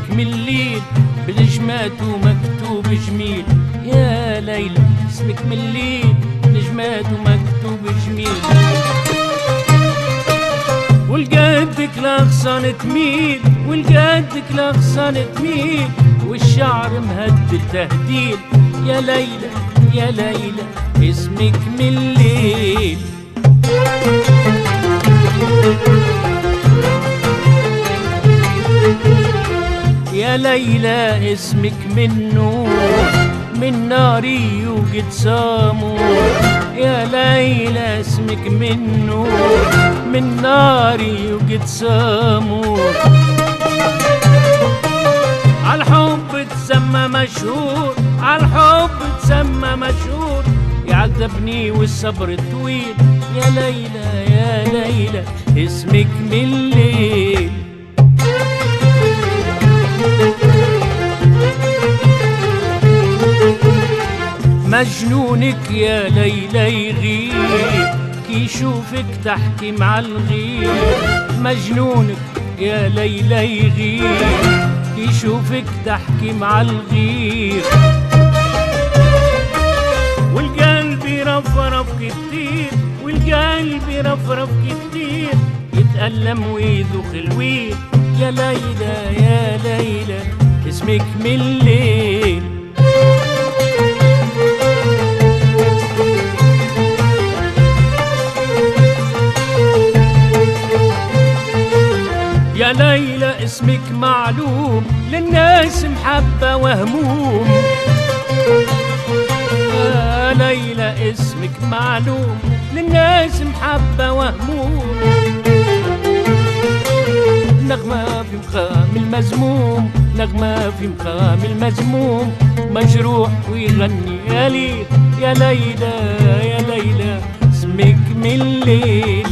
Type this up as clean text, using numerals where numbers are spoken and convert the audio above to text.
اسمك من الليل بنجمات ومكتوب جميل. يا ليلى اسمك من الليل بنجمات ومكتوب جميل. ولقدك لاغصان تميل، ولقدك لاغصان تميل، والشعر مهدل تهديل. يا ليلى يا ليلى اسمك من الليل. يا ليلى اسمك من نور، من ناري يوجد سامور. يا ليلى اسمك من نور، من ناري يوجد سامور. عالحب تسمى مشهور، عالحب تسمى مشهور، يعذبني والصبر طويل. يا ليلى يا ليلى اسمك من الليل. مجنونك يا ليلى يغيب، كي يشوفك تحكي مع الغيب. مجنونك يا ليلى يغيب، كي يشوفك تحكي مع الغيب. والقلب يرفرف كتير، والقلب يرفرف كتير، يتألم ويذوق الويل. يا ليلى يا ليلى اسمك من الليل. يا ليلى اسمك معلوم للناس محبة وهموم. يا ليلى اسمك معلوم للناس محبة وهموم. نغمة في مقام المزموم، نغمة في مقام المزموم، مجروح ويغني يا ليل. يا ليلى يا ليلى اسمك من الليل.